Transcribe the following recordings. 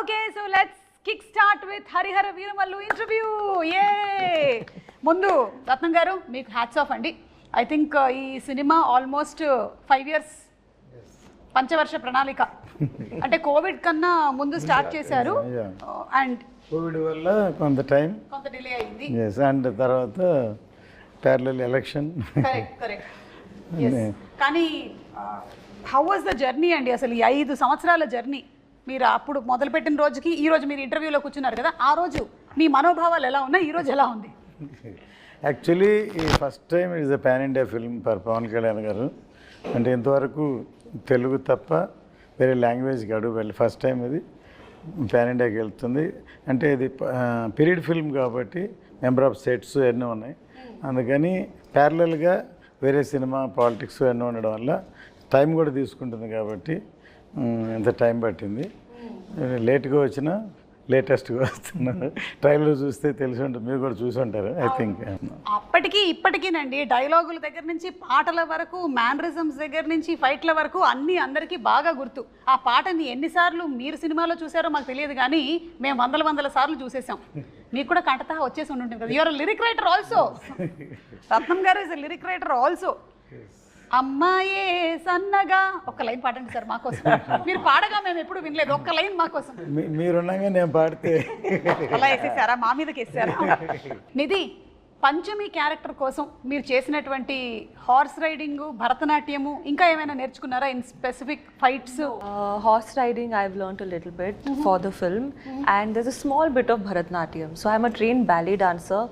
Okay, so let's kickstart with Harihara Veeramallu interview. Yay! ముందు రత్నం గారు మీకు హ్యాట్స్ ఆఫ్ అండి. ఐ థింక్ ఈ సినిమా ఆల్మోస్ట్ 5 years పంచవర్ష ప్రణాళిక అంటే కోవిడ్ కన్నా ముందు స్టార్ట్ చేశారు అండ్ కోవిడ్ వల్ల కొంత డిలే అయింది. అండ్ తర్వాత ప్యారలల్ ఎలక్షన్. కరెక్ట్. కానీ హౌ వాజ్ ద జర్నీ అండి, అసలు ఈ 5 సంవత్సరాల జర్నీ? మీరు అప్పుడు మొదలుపెట్టిన రోజుకి ఈ రోజు మీరు ఇంటర్వ్యూలో కూర్చున్నారు కదా, ఆ రోజు మీ మనోభావాలు ఎలా ఉన్నాయి, ఈ రోజు ఎలా ఉంది? యాక్చువల్లీ ఈ first time is a pan India film for Pavan Kalyan గారు. అంటే ఇంతవరకు తెలుగు తప్ప వేరే లాంగ్వేజ్కి అడుగు వెళ్ళి ఫస్ట్ టైం ఇది పాన్ ఇండియాకి వెళ్తుంది. అంటే ఇది పీరియడ్ ఫిల్మ్ కాబట్టి మెంబర్ ఆఫ్ సెట్స్ ఎన్నో ఉన్నాయి, అందుకని ప్యారలల్గా వేరే సినిమా పాలిటిక్స్ ఎన్నో ఉండడం వల్ల టైం కూడా తీసుకుంటుంది కాబట్టి ఎంత టైం పట్టింది. లేట్గా వచ్చినా లేటెస్ట్గా వస్తున్నారు. ట్రైలర్ చూస్తే తెలిసి ఉంటుంది, మీరు కూడా చూసి ఉంటారు ఐ థింక్. అప్పటికి ఇప్పటికీనండి డైలాగుల దగ్గర నుంచి పాటల వరకు, మ్యానరిజమ్స్ దగ్గర నుంచి ఫైట్ల వరకు అన్నీ అందరికీ బాగా గుర్తు. ఆ పాటని ఎన్నిసార్లు మీరు సినిమాలో చూసారో మాకు తెలియదు, కానీ మేము వందల సార్లు చూసేసాం. మీకు కూడా కంటతా వచ్చేసి ఉంటుంది కదా. You are lyric writer also. Ratnam గారు ఇస్ లిరిక్ రైటర్ ఆల్సో. అమ్మాయే సన్నగా ఒక్క లైన్ పాడండి సార్ మాకోసం. మీరు పాడగా మేము ఎప్పుడు వినలేదు, ఒక్క లైన్ మాకోసం. మీరున్నాగా నేను పాడితే అలా వేసేసారా, మా మీదకి వేసారా? నిధి, పంచమి క్యారెక్టర్ కోసం మీరు చేసినటువంటి హార్స్ రైడింగ్, భరతనాట్యము, ఇంకా ఏమైనా నేర్చుకున్నారా in specific fights? Horse riding I've learned a little bit for the film, and there's a small bit of Bharatnatyam. So I'm a trained ballet dancer.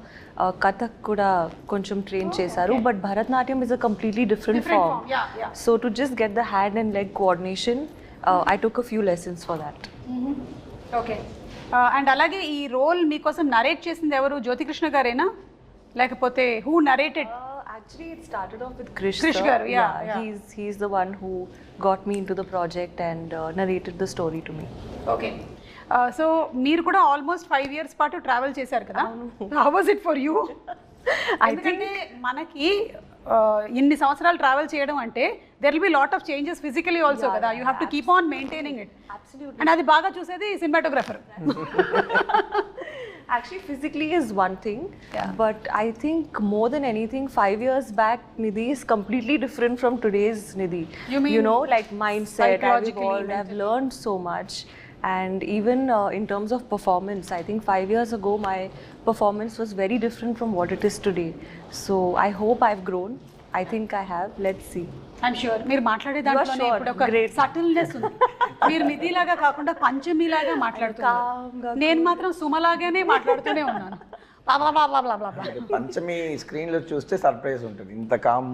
Kathak kuda koncham train chesaru, but Bharatnatyam is a completely different form. Yeah. So to just get the hand and leg coordination, I took a few lessons for that. Okay. And అలాగే ఈ role మీకోసం narrate చేసింది ఎవరు? జ్యోతికృష్ణ గారేనా, లేకపోతే who narrated? Actually, it started off with Krish Krish sir. garu, yeah. He's the one who got me into the project and narrated the story to me. Okay. So మీరు కూడా almost 5 years పాటు travel చేశారు కదా. How was it for you? ఎందుకంటే మనకి ఇన్ని సంవత్సరాలు travel చేయడం అంటే there will be lot of changes physically also కదా. You have to keep on maintaining it. And అది బాగా చూసేది cinematographer. Actually, physically is one thing, but I think more than anything, 5 years back, Nidhi is completely different from today's Nidhi. You know, like mindset, psychologically, I've learned so much. And even in terms of performance, I think 5 years ago, my performance was very different from what it is today. So I hope I've grown. I think I have. Let's see. I'm sure మీరు మాట్లాడే దాంట్లోనే ఇప్పుడు ఒక subtleness ఉంది. మీరు నిధిలాగా కాకుండా పంచమిలాగా మాట్లాడుతున్నారు, నేను మాత్రం సుమలాగానే మాట్లాడుతూనే ఉన్నాను. పంచమి స్క్రీన్ లో చూస్తే సర్ప్రైజ్ ఉంటుంది, ఇంత కామ్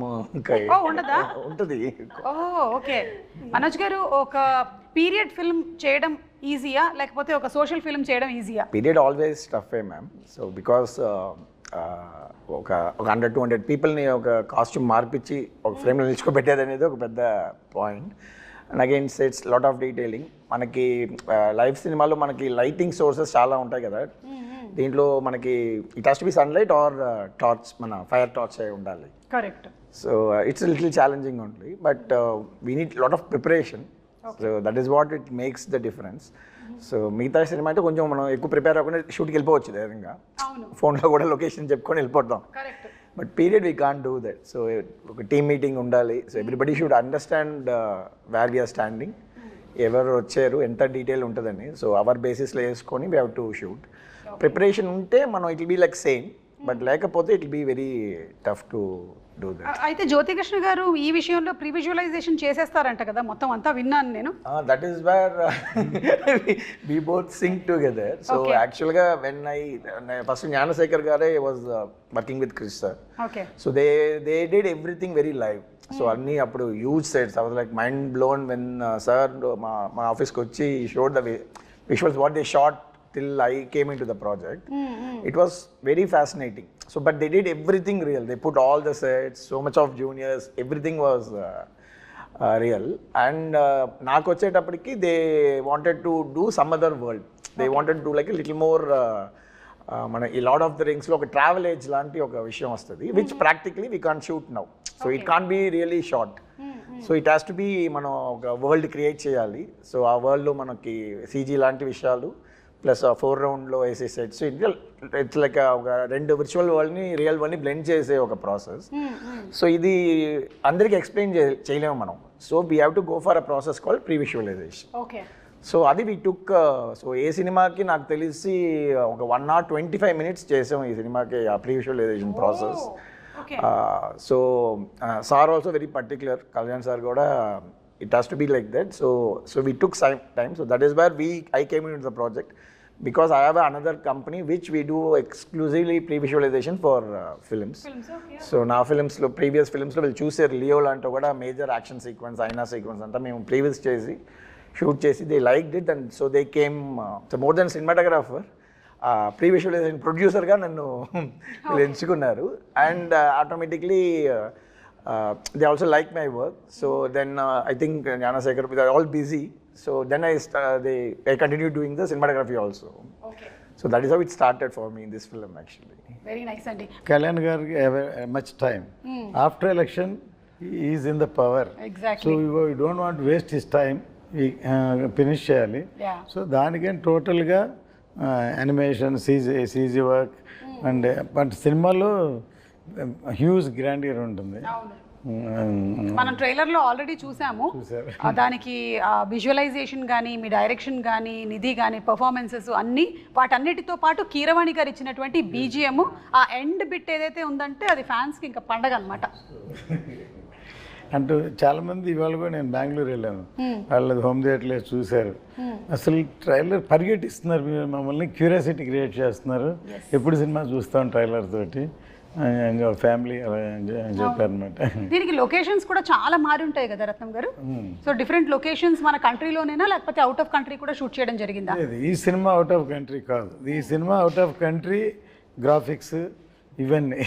ఉండదా? ఉంటుంది. ఓకే. మనోజ్ గారు, ఒక పీరియడ్ ఫిల్మ్ చేయడం ఈజీయా లేకపోతే ఒక సోషల్ ఫిల్మ్ చేయడం ఈజీయా? పీరియడ్ ఆల్వేస్ టఫే మ్యామ్. సో బికాస్ ఒక 100-200 పీపుల్ని ఒక కాస్ట్యూమ్ మార్పించి ఒక ఫ్రేమ్లో నిల్చుకోబెట్టేది అనేది ఒక పెద్ద point. And again sets lot of detailing. మనకి లైవ్ సినిమాలో మనకి లైటింగ్ సోర్సెస్ చాలా ఉంటాయి కదా, దీంట్లో మనకి it has to be sunlight or torch, మన ఫైర్ టార్చ్ అయి ఉండాలి. Correct. So it's little challenging only, but we need lot of preparation. So that is what it makes the difference. So మిగతా cinema అయితే కొంచెం మనం ఎక్కువ prepare అవ్వకుండా షూట్కి వెళ్ళిపోవచ్చు ధైర్యంగా, ఫోన్లో కూడా లొకేషన్ చెప్పుకొని వెళ్ళిపోతాం. But period we can't do that. So ఒక టీమ్ మీటింగ్ ఉండాలి. So everybody should understand where we're standing, ఎవరు వచ్చారు, ఎంత డీటెయిల్ ఉంటుందని. సో అవర్ బేసిస్లో వేసుకొని we have to shoot. Preparation ఉంటే మనం it will be like same, but లేకపోతే it will be very tough to do that. అయితే జ్యోతికృష్ణ గారు ఈ విషయంలో ప్రీ విజువలైజేషన్ చేసేస్తారంట కదా, మొత్తం అంతా విన్నాను నేను. That is where we both sync together. So యాక్చువల్గా వెన్ ఫస్ట్ జ్ఞానశేఖర్ గారే was working with Krish sir. So they did everything very live. So అన్నీ అప్పుడు huge sets. I was like mind blown when sir మా ఆఫీస్కి వచ్చి showed the visuals what they shot till I came into the project. It was very fascinating. So but they did everything real. They put all the sets, so much of juniors, everything was real. And నాకు వచ్చేటప్పటికి they wanted to do some other world. They wanted to do like a little more మన ఈ lord of the రింగ్స్లో ఒక travel age లాంటి ఒక విషయం వస్తుంది, which practically we can't shoot now. So it can't be really short. So it has to be మనం ఒక world create చేయాలి. సో ఆ వరల్డ్లో మనకి సీజీ లాంటి విషయాలు ప్లస్ ఆ 4 రౌండ్లో వేసే సెట్స్, ఇట్స్ లైక్ ఒక 2 విర్చువల్ వరల్డ్ని రియల్ వరల్డ్ని బ్లెండ్ చేసే ఒక ప్రాసెస్. సో ఇది అందరికీ ఎక్స్ప్లెయిన్ చేయలేము మనం. So we have to go for a process called pre visualization. So అది వీ టుక్. సో ఏ సినిమాకి నాకు తెలిసి ఒక 1 hour 25 minutes చేసాం ఈ సినిమాకి ఆ pre visualisation process. So sir also very particular, Kalyan sir కూడా it has to be like that. So we took time. So that is where I came in to the project because I have another company which we do exclusively pre-visualization for films. So now films lo previous films lo will choose Leo lanto kuda major action sequence, aina sequence anta mem previous chesi shoot chesi they liked it, and so they came so more than cinematographer pre-visualization producer ga nannu will enchukunnaru, and automatically they also like my work. So then I think Gnanasekhar, they are all busy. So then I continued doing the cinematography also. Okay. So that is how it started for me in this film actually. Very nice, Andy. Kalyan Garg have much time. After election, he is in the power. Exactly. So we don't want to waste his time. We finish cheyali. Yeah. So దానికని టోటల్గా animation, CG work, and but సినిమాలో huge grandeur ఉంటుంది. మనం ట్రైలర్లో already చూసాము. దానికి visualisation కానీ, మీ direction కానీ, నిధి కానీ, పర్ఫార్మెన్సెస్ అన్నీ, వాటన్నిటితో పాటు కీరవాణి గారు ఇచ్చినటువంటి బీజిఎం, ఆ ఎండ్ బిట్ ఏదైతే ఉందంటే అది ఫ్యాన్స్కి ఇంకా పండగ అనమాట. అంటూ చాలామంది ఇవాళ కూడా నేను బెంగళూరు వెళ్ళాను, వాళ్ళది హోమ్ థియేటర్లో చూశారు. అసలు ట్రైలర్ పరిగెట్టిస్తున్నారు, మమ్మల్ని క్యూరియాసిటీ క్రియేట్ చేస్తున్నారు. ఎప్పుడు సినిమా చూస్తాం ట్రైలర్ తోటి ఫ్యామిలీ అలా చెప్పారనమాట. దీనికి లొకేషన్స్ కూడా చాలా మారి ఉంటాయి కదా రత్నం గారు. సో డిఫరెంట్ లొకేషన్స్ మన కంట్రీలోనేనా లేకపోతే అవుట్ ఆఫ్ కంట్రీ కూడా షూట్ చేయడం జరిగిందా? ఈ సినిమా అవుట్ ఆఫ్ కంట్రీ కాదు, ఈ cinema out of country graphics ఇవన్నీ.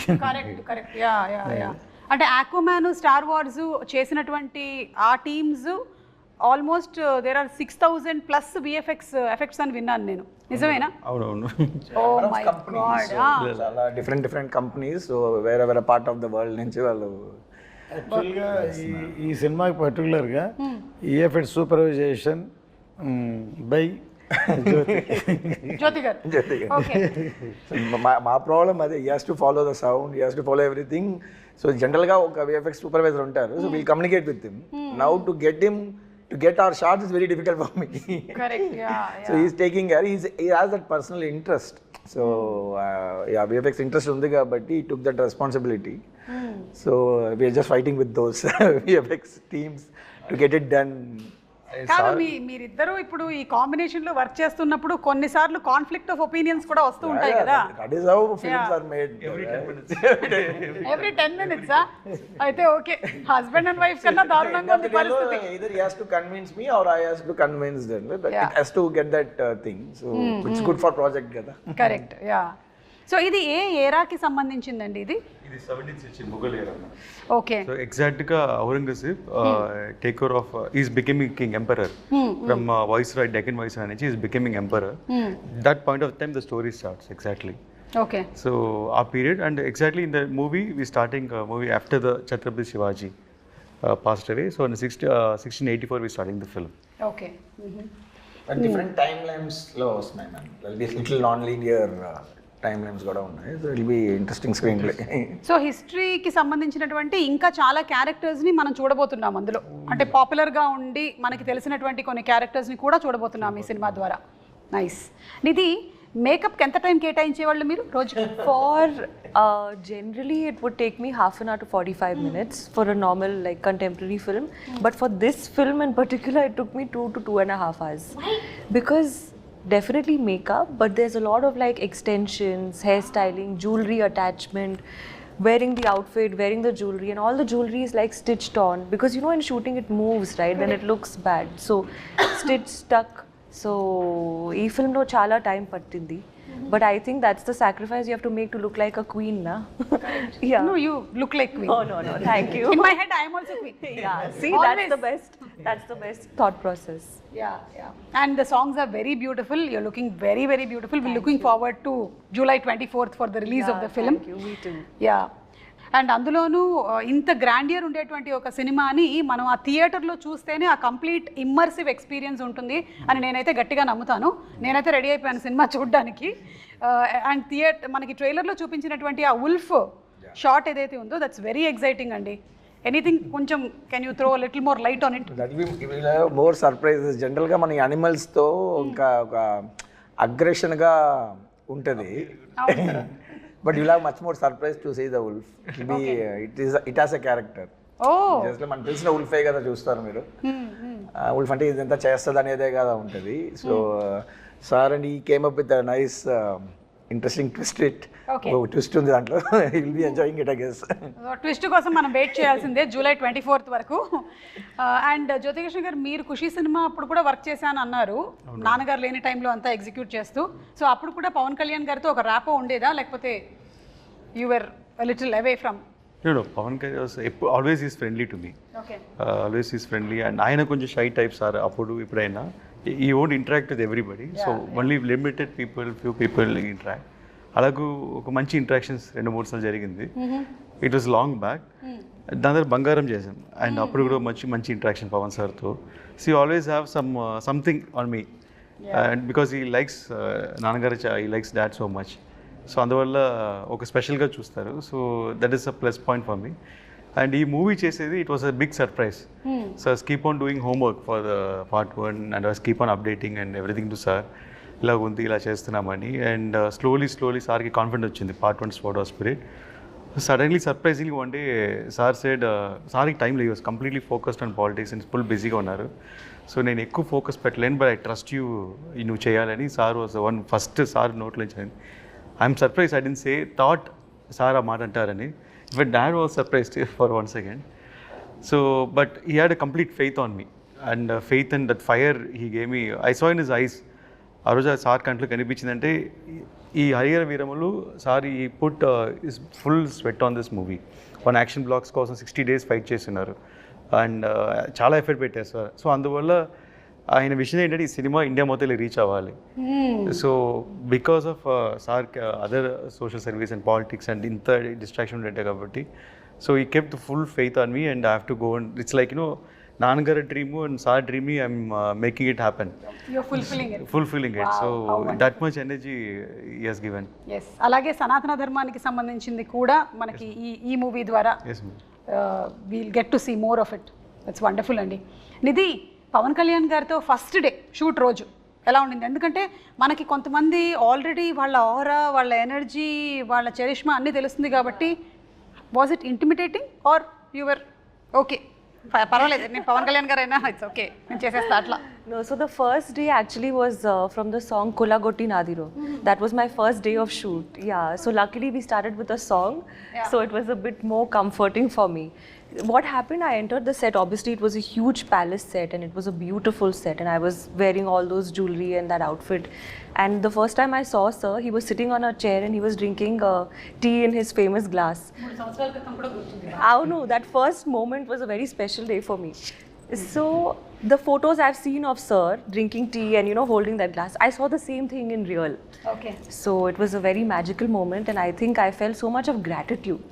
కరెక్ట్. యా అంటే ఆక్వామ్యాన్, స్టార్ వార్స్ చేసినటువంటి ఆ teams almost there are 6,000+ VFX effects అని విన్నాను నేను, నిజమేనా? అవునవును. Oh my god. చాలా డిఫరెంట్ కంపెనీస్, సో వేరే పార్ట్ ఆఫ్ ద వరల్డ్ నుంచి వాళ్ళు. యాక్చువల్గా ఈ సినిమాకి పర్టికులర్గా ఈఎఫ్ఎక్స్ సూపర్వైజేషన్ బై జ్యోతి గారు. మా ప్రాబ్లం అదే, he has to follow the sound, he has to follow everything. So జనరల్గా ఒక విఎఫ్ఎక్స్ సూపర్వైజర్ ఉంటారు, so will communicate with him. Now to get our shots is very difficult for me. Correct. Yeah. So he's taking care. He has that personal interest. So VFX interest undi kabatti he took that responsibility. So we are just fighting with those VFX teams to get it done. కాదు, మీరిద్దరూ ఇప్పుడు ఈ combination లో work చేస్తున్నప్పుడు కొన్నిసార్లు conflict of opinions కూడా వస్తూ ఉంటాయి కదా. That is how films are made. Every 10 minutes అయితే ఓకే, హస్బెండ్ అండ్ వైఫ్ కన్నా దారుణంగా ఉంది పరిస్థితి. Either he has to convince me or I has to convince them. It has to get that thing. So it's good for project కదా. Correct. Yeah. So ఇది ఏ ఏరాకి సంబంధించిందండి? ఇది 17th century Mughal era. Okay. So exactగా Aurangzeb take over of is becoming king emperor from viceroy, Deccan viceroy నుంచి is becoming emperor. That point of time the story starts exactly. Okay. So our period, and exactly in the movie we starting movie after the Chhatrapati Shivaji passed away. So in 1684 we starting the film. Okay. And different timelines లో వస్తున్నాయి man. There'll be little non-linear time lines కూడా ఉన్నాయి. So it will be interesting screen play. So హిస్టరీకి సంబంధించినటువంటి ఇంకా చాలా క్యారెక్టర్స్ని మనం చూడబోతున్నాం అందులో. అంటే పాపులర్గా ఉండి మనకి తెలిసినటువంటి కొన్ని క్యారెక్టర్స్ని కూడా చూడబోతున్నాం ఈ సినిమా ద్వారా. నైస్. నిధి, మేకప్కి ఎంత టైం కేటాయించేవాళ్ళు మీరు రోజు? For generally it would take me half an hour to 45 minutes for a normal like contemporary film, but for this film in particular it took me 2 to 2.5 hours. Why? Because definitely makeup, but there's a lot of like extensions, hairstyling, jewelry attachment, wearing the outfit, wearing the jewelry, and all the jewelry is like stitched on, because you know in shooting it moves, right? Then it looks bad, so stitch stuck. So ee film lo chala time pattindi, but I think that's the sacrifice you have to make to look like a queen, na? Yeah. No, you look like queen. Oh no, thank you. In my head I am also queen. Yeah, see, Always. that's the best thought process. Yeah. And the songs are very beautiful. You're looking very, very beautiful. We're looking forward to July 24th for the release of the film. Thank you. Me too. Yeah. And అందులోనూ ఇంత grandeur ఉండేటువంటి ఒక సినిమాని మనం ఆ థియేటర్లో చూస్తేనే ఆ కంప్లీట్ ఇమ్మర్సివ్ ఎక్స్పీరియన్స్ ఉంటుంది అని నేనైతే గట్టిగా నమ్ముతాను. నేనైతే రెడీ అయిపోయాను సినిమా చూడడానికి. అండ్ మనకి ట్రైలర్లో చూపించినటువంటి ఆ ఉల్ఫ్ షాట్ ఏదైతే ఉందో దట్స్ వెరీ ఎక్సైటింగ్ అండి. ఎనీథింగ్ కొంచెం can you throw little more light on it? That will have more surprises. జనరల్గా మన యానిమల్స్తో ఇంకా ఒక అగ్రెషన్గా ఉంటుంది, but you have much more surprise to see the wolf. It has a character. Just మనకు తెలిసిన ఉల్ఫే కదా చూస్తారు మీరు. ఉల్ఫ్ అంటే ఇదంతా చేస్తుంది అనేదే కదా ఉంటుంది. సో సార్ అండ్ ఈ came up with nice interesting twist ఉంది దాంట్లో. Will be enjoying it I guess. Twist కోసం మనం వెయిట్ చేయాల్సిందే జూలై 24th వరకు. అండ్ జ్యోతికృష్ణ గారు, మీరు ఖుషి సినిమా అప్పుడు కూడా వర్క్ చేశాను అన్నారు, నాన్నగారు లేని టైంలో అంతా ఎగ్జిక్యూట్ చేస్తూ. సో అప్పుడు కూడా పవన్ కళ్యాణ్ గారితో ఒక ర్యాపో ఉండేదా, లేకపోతే you're little away from? No, Pawan Kalyan always is friendly to me. Okay. Always is friendly, and ఆయన కొంచెం షై టైప్స్ ఆర్ అప్పుడు ఇప్పుడైనా. He won't interact with everybody, so only limited few people interact. అలాగూ ఒక మంచి interactions 2-3 సార్లు జరిగింది. It was long back. దాని తర్వాత బంగారం చేసాం, అండ్ అప్పుడు కూడా మంచి ఇంటరాక్షన్ పవన్ సార్తో. So always have something on me, and because he likes నాన్నగారు, he likes dad so much. So అందువల్ల ఒక స్పెషల్గా చూస్తారు. So that is a plus point for me. And ఈ మూవీ చేసేది it was a big surprise. So I keep on doing homework for the part 1 and I keep on updating and everything to sir. ఇలా ఉంది, ఇలా చేస్తున్నామని. And slowly సార్కి confident వచ్చింది part 1 spot of spirit. Suddenly surprisingly one day sir said, సార్కి time లేదు, completely focused on politics and full బిజీగా ఉన్నారు. సో నేను ఎక్కువ ఫోకస్ పెట్టలేను, బట్ ఐ ట్రస్ట్ యూ, నువ్వు చేయాలని. సార్ వాజ్ ఫస్ట్ సార్ నోట్లో నుంచి. I'm surprise, I didn't thought sir ఆ మాట అంటారని. But dad was surprised for 1 second. So but he had a complete faith on me, and faith and that fire he gave me. I saw in his eyes. ఆ రోజు sir కంట్లో కనిపించిందంటే ఈ Harihara వీరములు sir ఈ put is full sweat on this movie. 1 action blocks కోసం 60 days fight చేస్తున్నారు, and చాలా effort పెట్టారు sir. So అందువల్ల ఆయన విషయం ఏంటంటే ఈ సినిమా ఇండియా మొత్తం రీచ్ అవ్వాలి. So because of sir other social service and politics and ఇంత డిస్ట్రాక్షన్ ఉండే కాబట్టి, సో ఈ kept full faith on me and I have to go. And it's like నాన్నగారి dream and sir dream, I'm making it happen, fulfilling it. So that much energy he has given. Yes, అలాగే సనాతన ధర్మానికి సంబంధించింది కూడా మనకి ఈ movie ద్వారా we'll get to see more of it. That's wonderful అండి. నిధి, పవన్ కళ్యాణ్ గారితో ఫస్ట్ డే షూట్ రోజు ఎలా ఉండింది? ఎందుకంటే మనకి కొంతమంది ఆల్రెడీ వాళ్ళ ఆరా, వాళ్ళ ఎనర్జీ, వాళ్ళ చరిష్మా అన్నీ తెలుస్తుంది కాబట్టి, was it intimidating or your okay పర్వాలేదు నేను పవన్ కళ్యాణ్ గారు అయినా ఇట్స్ ఓకే నేను చేసేస్తా అట్లా? No, so the first day actually was from the song Kulagotti Nadiro. That was my first day of shoot. Yeah, so luckily we started with a song, so it was a bit more comforting for me. What happened, I entered the set, obviously it was a huge palace set and it was a beautiful set, and I was wearing all those jewelry and that outfit. And the first time I saw sir, he was sitting on a chair and he was drinking tea in his famous glass. Oh no, that first moment was a very special day for me. So the photos I've seen of sir drinking tea and holding that glass, I saw the same thing in real. Okay. So it was a very magical moment, and I think I felt so much of gratitude,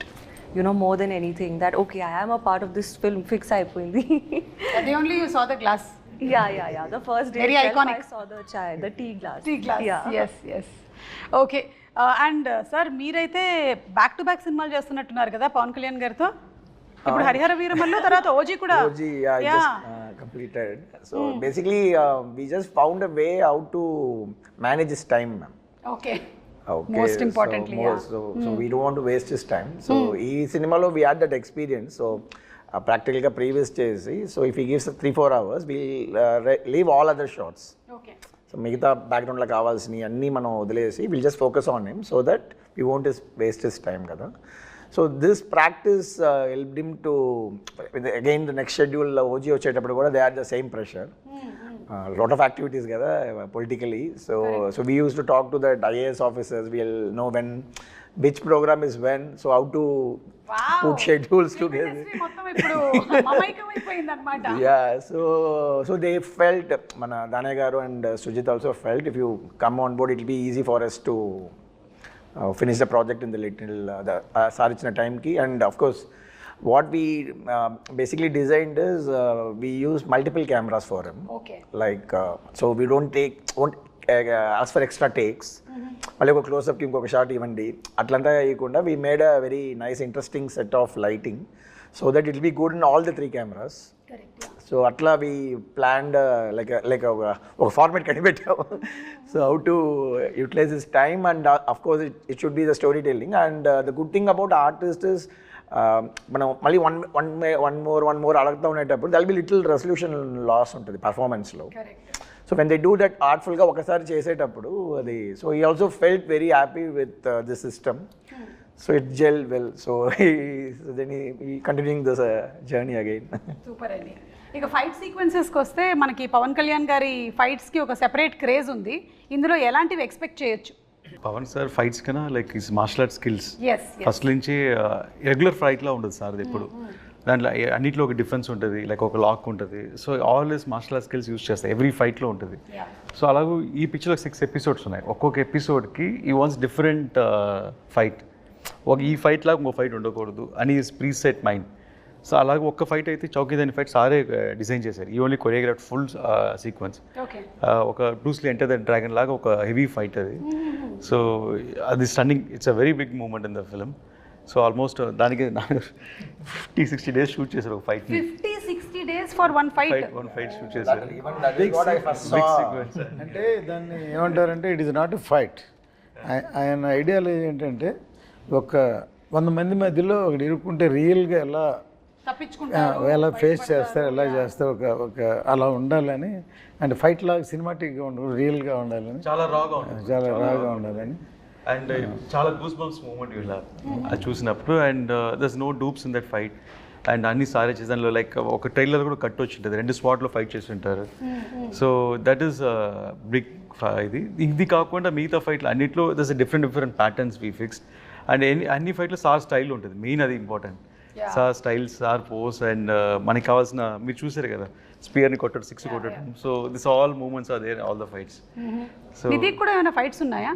more than anything, that okay, I am a part of this film. Fix అయిపోయింది. The only you saw the glass. Yeah. The first day Very iconic. I saw the chai, the tea glass. Yeah. Yes. Okay. And sir మీరైతే back to back సినిమాలు చేస్తున్నట్టున్నారు కదా పవన్ కళ్యాణ్ గారితో. ఇప్పుడు హరిహర వీరమల్లు తర్వాత OG కూడా. OG I just completed. So basically we just found a way how to manage his time, ma'am. Okay. Most importantly, so we don't want to waste his time. So ఈ సినిమాలో we had that experience. So ప్రాక్టికల్గా previous చేసి, so if he gives 3-4 hours we'll leave all other shots. Okay. So మిగతా బ్యాక్గ్రౌండ్లో కావాల్సినవి అన్నీ మనం వదిలేసి will just focus on him so that we won't waste his time కదా. So this practice helped him to again the next schedule OG వచ్చేటప్పుడు కూడా they are the same pressure. Lot of activities కదా politically. So we used to talk to the IAS officers. We'll know when which program is when, so how to put schedules together. మొత్తం ఇప్పుడు మమైకం అయిపోయింది అన్నమాట. Yeah, so they felt, mana Danaya garu and Sujit also felt, if you come on board it will be easy for us to finish the project in the little sir ఇచ్చిన టైంకి. And of course what we basically designed is we use multiple cameras for him. Okay. Like so we won't ask for extra takes. మళ్ళీ ఒక క్లోజ్అప్కి ఇంకొక shot ఇవ్వండి అట్లంతా వేయకుండా we made a very nice interesting set of lighting so that it will be good in all the 3 cameras. So అట్లా we planned like ఒక format కనిపెట్టాము. So how to utilise this time and of course it should be the story telling. And the good thing about artist is మనం మళ్ళీ one more అడుగుతూ ఉండేటప్పుడు that'll be little resolution loss ఉంటుంది పర్ఫార్మెన్స్లో. So when they do that ఆర్ట్ఫుల్గా ఒకసారి చేసేటప్పుడు అది so he also felt very happy with this system. So it gelled well. So then he continuing this journey again. Super అండి. ఇక fight సీక్వెన్సెస్కి వస్తే మనకి పవన్ కళ్యాణ్ గారి ఫైట్స్కి ఒక సెపరేట్ క్రేజ్ ఉంది. ఇందులో ఎలాంటివి ఎక్స్పెక్ట్ చేయొచ్చు? పవన్ సార్ ఫైట్స్ కన్నా like is martial art skills as first నుంచి రెగ్యులర్ ఫైట్లా ఉండదు సార్ ఎప్పుడు. దాంట్లో అన్నింటిలో ఒక డిఫరెన్స్ ఉంటుంది, లైక్ ఒక లాక్ ఉంటుంది. So always martial art skills use చేస్తాయి ఎవ్రీ ఫైట్లో ఉంటుంది. సో అలాగే ఈ పిక్చర్లో 6 ఎపిసోడ్స్ ఉన్నాయి. ఒక్కొక్క ఎపిసోడ్కి ఈ వాన్స్ డిఫరెంట్ ఫైట్. ఈ ఫైట్ లాగా ఇంకో ఫైట్ ఉండకూడదు అని ప్రీ సెట్ మైండ్. సో అలాగే ఒక్క ఫైట్ అయితే చౌకీదాని ఫైట్ సారే డిజైన్ చేశారు. ఈ ఓన్లీ కొరియోగ్రాఫ్ ఫుల్ సీక్వెన్స్. ఒక బ్రూస్లీ ఎంటర్ ద డ్రాగన్ లాగా ఒక హెవీ ఫైట్ అది. సో అది stunning, it's a very big moment in the film. So almost దానికి 50-60 days షూట్ చేశారు ఒక fight. 50-60 days for one fight shoot చేశారు. అంటే దాన్ని ఏమంటారంటే it is not a fight. ఆయన ఐడియాలజీ ఏంటంటే ఒక 100 మంది మధ్యలో ఒకటి ఇరుక్కుంటే రియల్గా ఎలా ఫేస్ చేస్తారు, ఎలా చేస్తారు, ఒక అలా ఉండాలని. అండ్ ఫైట్ లాగా సినిమాటిక్గా ఉండదు, రియల్గా ఉండాలని, చాలా రాగా ఉండాలని. అండ్ చాలా గూస్ బంప్స్ మూమెంట్ ఇలా అది చూసినప్పుడు. And there's no dupes in that fight. And అన్ని సారే చేసి దానిలో లైక్ ఒక ట్రైలర్ కూడా కట్ వచ్చి ఉంటుంది, 2 స్పాట్లో ఫైట్ చేసి ఉంటారు. So that is big. ఇది కాకుండా మిగతా ఫైట్లు అన్నింటిలో there's different patterns we fixed. And అన్ని ఫైట్లో సార్ స్టైల్ ఉంటుంది, మెయిన్ అది important. Sir style, sir pose. And మనకి కావాల్సిన మీరు చూసారు కదా స్పియర్ని కొట్టడం, 6 కొట్టడం. So this all moments are there all the fights. So Nidhi కూడా ఏమైనా ఫైట్స్ ఉన్నాయా?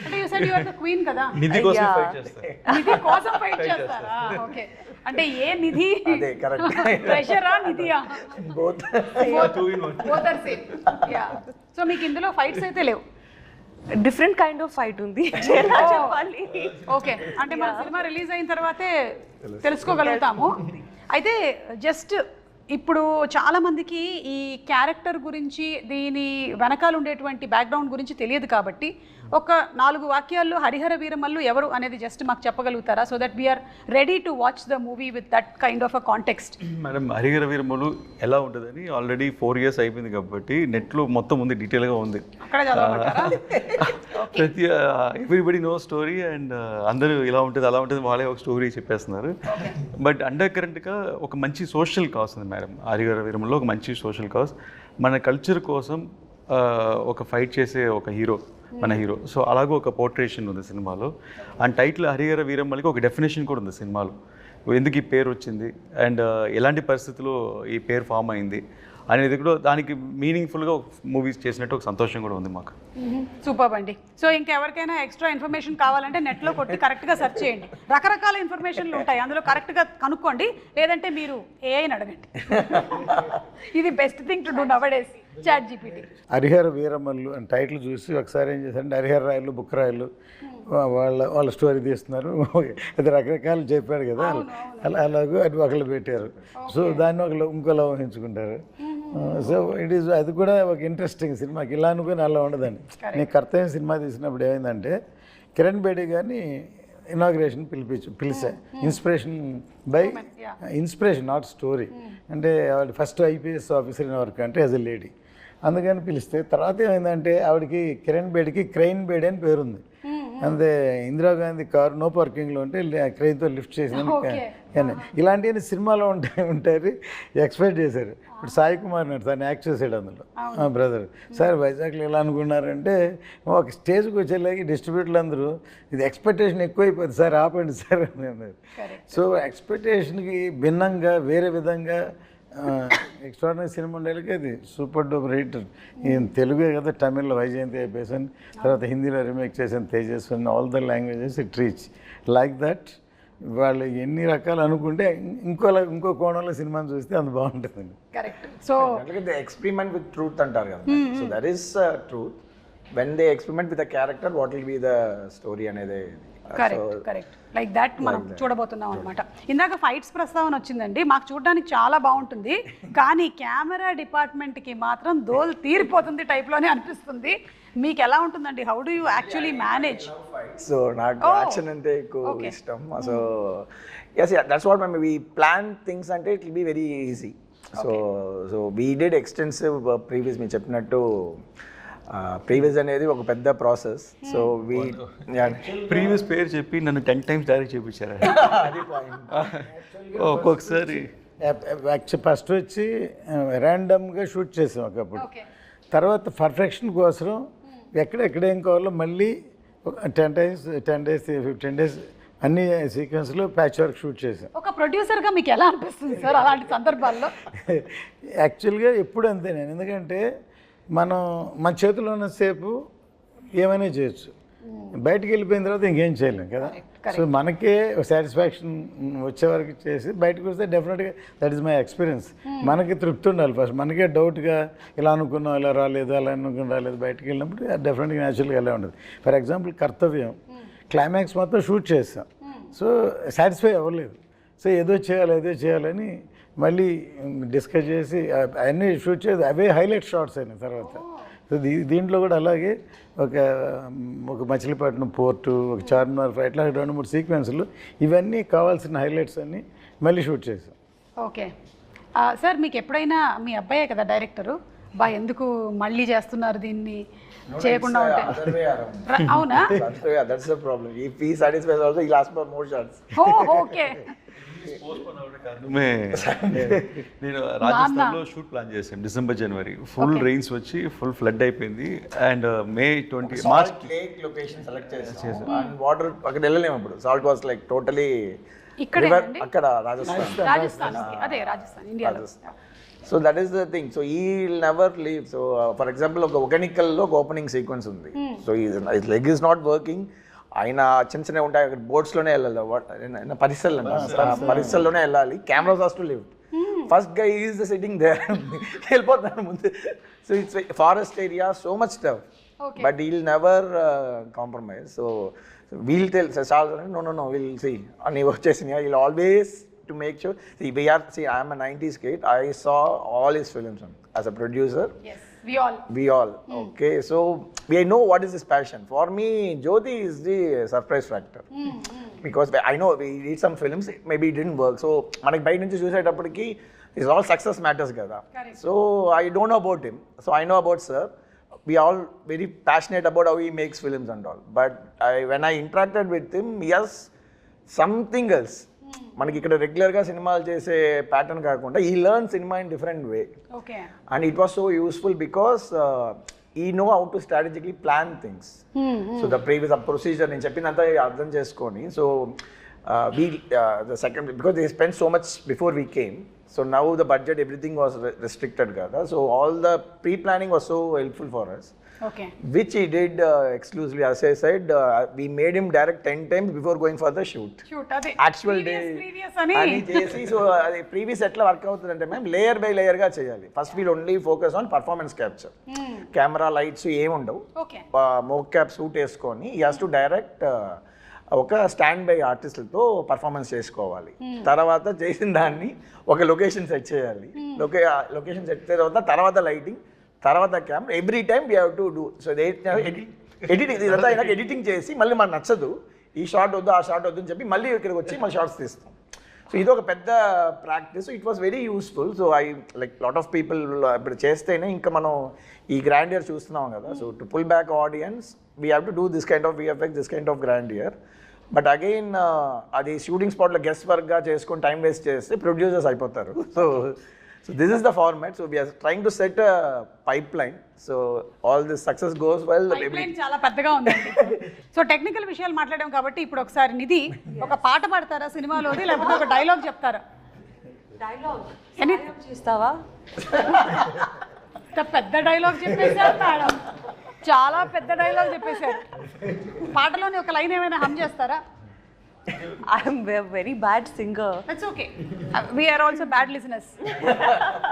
అంటే you said you are the queen కదా, నిధి కోసం ఫైట్ చేస్తారు. నిధి కోసం ఫైట్ చేస్తారా? ఓకే. అంటే ఏ నిధి? అదే కరెక్ట్. ప్రెషరా నిధియా? Both are same. Yeah. So మీకు ఇందులో ఫైట్స్ అయితే లేవు? డిఫరెంట్ కైండ్ ఆఫ్ ఫైట్ ఉంది చెప్పాలి. ఓకే. అంటే మన సినిమా రిలీజ్ అయిన తర్వాతే తెలుసుకోగలుగుతాము. అయితే జస్ట్ ఇప్పుడు చాలామందికి ఈ క్యారెక్టర్ గురించి, దీని వెనకాల ఉండేటువంటి బ్యాక్గ్రౌండ్ గురించి తెలియదు కాబట్టి ఒక 4 వాక్యాల్లో హరిహర వీరమల్లు ఎవరు అనేది జస్ట్ మాకు చెప్పగలుగుతారా? So that we are ready to watch the movie with that kind of a context. Madam Harihara Veeramallu ఎలా ఉంటుందని ఆల్రెడీ 4 years అయిపోయింది కాబట్టి నెట్లో మొత్తం ఉంది, డీటెయిల్గా ఉంది. అక్కడ చదవమంటారా? ప్రతి ఎవ్రీబడి నో స్టోరీ. అండ్ అందరూ ఇలా ఉంటుంది అలా ఉంటుంది వాళ్ళే ఒక స్టోరీ చెప్పేస్తున్నారు. బట్ అండర్ కరెంట్గా ఒక మంచి సోషల్ కాజ్ ఉంది మేడం హరిహర వీరమల్లులో. ఒక మంచి సోషల్ కాజ్, మన కల్చర్ కోసం ఒక ఫైట్ చేసే ఒక హీరో మన హీరో. సో అలాగే ఒక పోర్ట్రేషన్ ఉంది సినిమాలో. అండ్ టైటిల్ హరిహర వీరమల్లికి ఒక డెఫినేషన్ కూడా ఉంది సినిమాలో, ఎందుకు ఈ పేరు వచ్చింది అండ్ ఎలాంటి పరిస్థితుల్లో ఈ పేరు ఫామ్ అయింది అనేది కూడా దానికి మీనింగ్ఫుల్గా మూవీస్ చేసినట్టు ఒక సంతోషం కూడా ఉంది మాకు. సూపర్ అండి. సో ఇంకెవరికైనా ఎక్స్ట్రా ఇన్ఫర్మేషన్ కావాలంటే నెట్లో కొట్టి కరెక్ట్గా సెర్చ్ చేయండి. రకరకాల ఇన్ఫర్మేషన్లు ఉంటాయి, అందులో కరెక్ట్గా కనుక్కోండి. లేదంటే మీరు ఏఐని అడగండి. ఇది best thing to do nowadays, ChatGPT. Hari Hara Veera Mallu అని టైటిల్ చూసి ఒకసారి ఏం చేశారంటే హరిహర రాయలు, బుక్ రాయలు వాళ్ళ స్టోరీ తీస్తున్నారు. అది రకరకాలు చెప్పాడు కదా, అలాగూ అది ఒకళ్ళు పెట్టారు. సో దాన్ని ఒకళ్ళు ఇంకోలా ఊహించుకుంటారు. సో ఇట్ ఈస్, అది కూడా ఒక ఇంట్రెస్టింగ్ సినిమాకి. ఇలా అనుకుని అలా ఉండదండి. నేను కర్తవ్యం సినిమా తీసినప్పుడు ఏమైందంటే కిరణ్ బేడి గారిని ఇనాగ్రేషన్ పిలిచా. Inspiration not story. అంటే ఆవిడ first IPS officer in work అంటే యాజ్ ఎ లేడీ, అందుకని పిలిస్తే తర్వాత ఏమైందంటే ఆవిడకి కిరణ్ బేడికి క్రెయిన్ బేడి అని పేరుంది. అంతే ఇందిరాగాంధీ కారు నో పార్కింగ్లో ఉంటే క్రెయిన్తో లిఫ్ట్ చేసిన కానీ ఇలాంటివన్నీ సినిమాలో ఉంటాయి ఎక్స్పెక్ట్ చేశారు. ఇప్పుడు సాయి కుమార్ నాడు తను యాక్ట్ చేసాడు అందులో, బ్రదర్. సార్ వైజాగ్లో ఎలా అనుకున్నారంటే ఒక స్టేజ్కి వచ్చేలాగి డిస్ట్రిబ్యూటర్లు అందరూ ఇది ఎక్స్పెక్టేషన్ ఎక్కువైపోతుంది సార్, ఆపండి సార్ అని అన్నారు. సో ఎక్స్పెక్టేషన్కి భిన్నంగా వేరే విధంగా ఎక్స్ట్రాడినరీ సినిమా ఉండేకి అది సూపర్ డూపర్ హిట్. ఈయన తెలుగే కదా, తమిళ్లో వైజయంతి అయిపోయాను, తర్వాత హిందీలో రీమేక్ చేసిన తేజస్వన్, all the languages it reach like that. వాళ్ళు ఎన్ని రకాలు అనుకుంటే ఇంకో కోణంలో సినిమాని చూస్తే అంత బాగుంటుందండి. Correct. So experiment with truth అంటారు కదా, so that is truth. When they experiment with the character, what will be the story అనేది. కరెక్ట్ లైక్ దాట్ మనం చూడబోతున్నాం అనమాట. ఇందాక ఫైట్స్ ప్రస్తావన వచ్చిందండి, మాకు చూడడానికి చాలా బాగుంటుంది, కానీ కెమెరా డిపార్ట్మెంట్కి మాత్రం దోల్ తీరిపోతుంది టైప్లోనే అనిపిస్తుంది. మీకు ఎలా ఉంటుందండి? How do you actually manage? So నాకు యాక్షన్ అంటే ఎక్కువ ఇష్టం. So yes, that's what we plan things అంటే it will be very easy. So we did extensive previous, మీరు చెప్పినట్టు ప్రీవియస్ అనేది ఒక పెద్ద ప్రాసెస్. సో ప్రీవియస్ పేరు చెప్పి నన్ను 10 times డైరెక్ట్ చేయించారు. ఒక్కొక్కసారి ఫస్ట్ వచ్చి ర్యాండమ్గా షూట్ చేసాం ఒకప్పుడు, తర్వాత పర్ఫెక్షన్ కోసం ఎక్కడేం కావాలో మళ్ళీ 10 days 15 days అన్ని సీక్వెన్స్లో ప్యాచ్ వర్క్ షూట్ చేసాం. ఒక ప్రొడ్యూసర్గా మీకు ఎలా అనిపిస్తుంది సార్ అలాంటి సందర్భాల్లో? యాక్చువల్గా ఎప్పుడు అంతే నేను, ఎందుకంటే మనం మన చేతిలో ఉన్నసేపు ఏమైనా చేయొచ్చు, బయటికి వెళ్ళిపోయిన తర్వాత ఇంకేం చేయలేం కదా. సో మనకే సాటిస్ఫాక్షన్ వచ్చే వరకు చేసి బయటకు వస్తే డెఫినెట్గా దట్ ఈస్ మై ఎక్స్పీరియన్స్. మనకి తృప్తి ఉండాలి ఫస్ట్, మనకే డౌట్గా ఇలా అనుకున్నాం ఇలా రాలేదు అలా అనుకుని రాలేదు, బయటకు వెళ్ళినప్పుడు డెఫినెట్గా న్యాచురల్గా ఎలా ఉండదు. ఫర్ ఎగ్జాంపుల్ కర్తవ్యం క్లైమాక్స్ మొత్తం షూట్ చేస్తాం, సో సాటిస్ఫై అవ్వలేదు, సో ఏదో చేయాలని మళ్ళీ డిస్కస్ చేసి అన్నీ షూట్ చేసి అవే హైలైట్ షాట్స్ అయినాయి తర్వాత. సో దీంట్లో కూడా అలాగే ఒక మచిలీపట్నం పోర్టు, ఒక చార్మినార్ ఫైట్, ఇట్లా 2-3 సీక్వెన్స్లు ఇవన్నీ కావాల్సిన హైలైట్స్ అన్నీ మళ్ళీ షూట్ చేసాం. ఓకే సార్, మీకు ఎప్పుడైనా మీ అబ్బాయే కదా డైరెక్టరు, ఎందుకు మళ్ళీ చేస్తున్నారు దీన్ని చేయకుండా ఉంటే? అవునా? That's the problem. If he satisfies also, he'll ask for more shots. Okay. నేను రాజస్థాన్లో షూట్ ప్లాన్ చేశాను డిసెంబర్ జనవరి, ఫుల్ రెయిన్స్ వచ్చి ఫుల్ ఫ్లడ్ అయిపోయింది. And May 20 March lake location select చేసాం. అండ్ వాటర్ అక్కడ వెళ్ళలేము అప్పుడు, సాల్ట్ వాస్ లైక్ టోటలీ అక్కడ రాజస్థాన్, ఇండియాలో. So that is the thing. So ఈ will never leave. So for example ఒక ఒకెనికల్లో ఒక ఓపెనింగ్ సీక్వెన్స్ ఉంది. So his leg is not working. ఆయన చిన్న ఉంటాయి అక్కడ, బోట్స్లోనే వెళ్ళాలి, పరిసల్లోనే వెళ్ళాలి, cameras has to live. First guy is the sitting there, వెళ్ళిపోతాను ముందు. So it's forest area, so much tough, but he will never compromise. So we'll tell no will see అని వచ్చేసి will always to make sure. I am a 90s kid. I saw all his films as a producer. Yes, we all. Okay, so we know what is his passion. For me, Jyoti is the surprise factor. Because I know we did some films, maybe it didn't work. So మనకి బయట నుంచి చూసేటప్పటికి it's all success matters కదా. So I don't know about him. So I know about sir. We all very passionate about how he makes films and all. But when I interacted with him, yes, something else. మనకి ఇక్కడ రెగ్యులర్గా సినిమాలు చేసే pattern కాకుండా ఈ learn సినిమా in different way. And it was so useful because ఈ know how to strategically plan things. So the previous procedure నేను చెప్పినంత అర్థం చేసుకొని, so the second because they spend so much before we came. So now the budget everything was restricted కదా. So all the pre planning was so helpful for us. Okay. Which he did exclusively. As I said, we made him direct 10 times before going for the shoot. Actual day. Ani chesi, so previous etla work avutundante ma'am, layer by layer ga cheyali. First we'll only focus on performance capture. Camera lights em undavu. Okay. Mocap suit eskoni he has to direct ఒక stand by ఆర్టిస్టులతో performance చేసుకోవాలి. తర్వాత చేసిన దాన్ని ఒక location set చేయాలి. Location set చేసిన తర్వాత lighting, తర్వాత camera, every time we have to do. So editing ఇదంతా అయినాక ఎడిటింగ్ చేసి మళ్ళీ మనకు నచ్చదు, ఈ షార్ట్ వద్దు ఆ షార్ట్ వద్దు అని చెప్పి మళ్ళీ ఇక్కడికి వచ్చి మళ్ళీ షార్ట్స్ తీస్తాం. సో ఇది ఒక పెద్ద practice. It was very useful. So I like lot of people ఇప్పుడు చేస్తేనే ఇంకా మనం ఈ గ్రాండియర్ చూస్తున్నాం కదా. So to pull back audience we have to do this kind of VFX, this kind of grandeur. But again అది shooting స్పాట్లో guest వర్క్గా చేసుకొని టైం వేస్ట్ చేస్తే ప్రొడ్యూసర్స్ అయిపోతారు. So this is the format. So we are trying to set a pipeline. So all this success goes well. Pipeline చాలా పెద్దగా ఉందండి. So technical విషయాలు మాట్లాడాం కాబట్టి ఇప్పుడు ఒకసారి నిధి ఒక పాట పాడతారా సినిమాలోది, లేకపోతే ఒక డైలాగ్ చెప్తారా? ఎనీ చేస్తావా? ఇంత పెద్ద డైలాగ్ చెప్పేశారు మేడం, చాలా పెద్ద డైలాగ్ చెప్పేశారు. పాటలోని ఒక లైన్ ఏమైనా హమ్ చేస్తారా? I'm a very bad singer. That's okay, we're also bad listeners.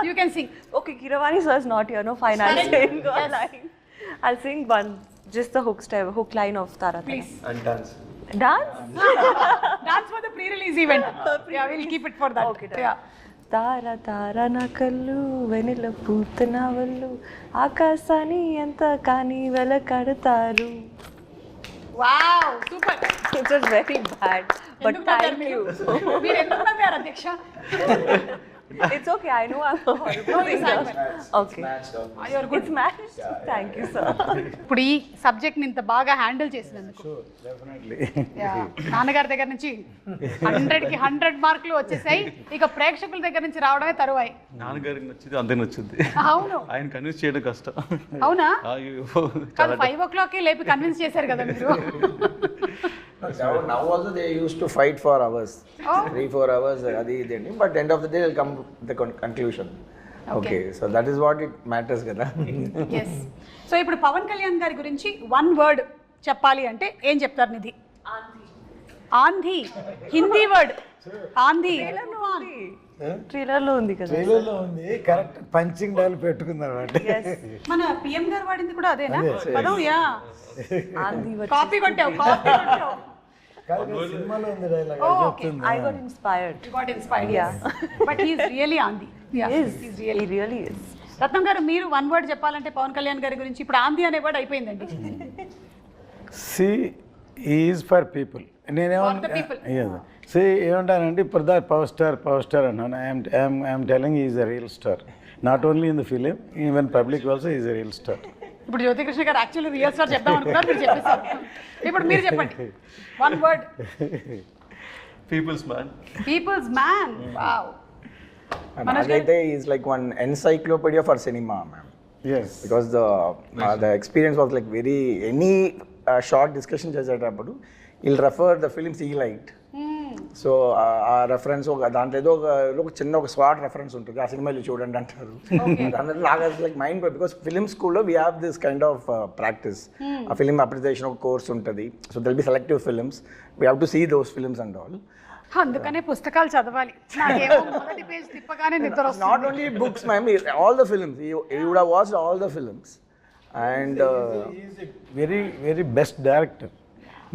You can sing. Okay, Kiravani sir is not here, no fine, I'll sing a line. I'll sing one, just the hook line of Tara Tara. Please And dance. Dance? Dance for the pre release event. Yeah, will keep it for that. Okay, done. Yeah, తార తార నా కళ్ళు వెన్నెల పూత నా వల్లు ఆకాశాన్ని ఎంత కానీ వెలకడతారు. Wow, super. It was very bad, but thank you. మీరు ఎందుకు నవ్వారు అధ్యక్ష? It's okay, I know I'm a horrible singer. Okay. You're good. It's matched. Thank you, sir. ఇప్పుడు ఈ సబ్జెక్ట్ని ఇంత బాగా హ్యాండిల్ చేసినందుకు డెఫినెట్లీ. నాన్నగారి దగ్గర నుంచి 100కి 100 మార్కులు వచ్చేసాయి. ఇక ప్రేక్షకుల దగ్గర నుంచి రావడమే తరువాయి. నాన్నగారికి నచ్చింది అందరికి నచ్చింది. అవును, ఆయన కన్విన్స్ చేయడం కష్టం. అవునా? అయ్యో, కాదు, 5 o'clock లేపి కన్విన్స్ చేశారు కదా మీరు. Now also they used to fight for hours, Oh. 3-4 hours. But end of the day they'll come to the conclusion. Okay, so that is what it matters కదా. ఎస్. సో ఇప్పుడు పవన్ కళ్యాణ్ గారి గురించి 1 word చెప్పాలి అంటే ఏం చెప్తారు నిధి? ఆంధీ. హిందీ వర్డ్ ఆంధీ. ట్రైలర్ లో ఉంది కదా. ట్రైలర్లో ఉంది, కరెక్ట్ పంచింగ్ డైల్ పెట్టుకుందాం అంటే. మన పిఎం గారు వాడింది కూడా అదేనా పదం? యా, ఆంధీ కాపీ కొట్టావు, కాపీ కొట్టావు. సినిమాలో ఉంది dialogue. Okay, I got inspired. You got inspired. Yeah. But he is really ఆంధీ. Yeah, He is. He is He really. really is. Ratnam గారు, మీరు 1 word చెప్పాలంటే పవన్ కళ్యాణ్ గారి గురించి ఇప్పుడు ఆంధీ అనే వర్డ్ అయిపోయిందండి. See is for people. For the people. See ఏమంటానంటే ఇప్పుడు దా పవర్ స్టార్ అన్నాను. I'm telling is a real star, not only in the film, even public also is a real star. ఇప్పుడు జ్యోతికృష్ణ గారు యాక్చువల్లీ రియల్ స్టార్ చెప్దాం అనుకున్నారు, మీరు చెప్పేశారు. ఇప్పుడు మీరు చెప్పండి 1 word. Peoples man. Peoples man. Wow. Nagadite is like one encyclopedia for cinema, ma'am. Yes. Because the experience was like very, any short discussion చేసేటప్పుడు he'll refer the films he liked. So ఆ reference దాంట్లో ఏదో ఒక చిన్న ఒక swat reference ఉంటుంది, ఆ సినిమాలు చూడండి అంటారు. దాంట్లో నాకు లైక్ మైండ్, బికాస్ ఫిలిం స్కూల్లో we have this kind of practice. ఆ ఫిలిం అప్రిసియేషన్ ఒక కోర్స్ ఉంటుంది. So they'll be selective films, we have to see those films and all. అందుకనే పుస్తకాలు చదవాలి. నాకేమో మొదటి పేజ్ తిప్పగానే నిద్ర వస్తుంది. Not only books, ma'am, all the films. You would have watched all the films. And is very very best director.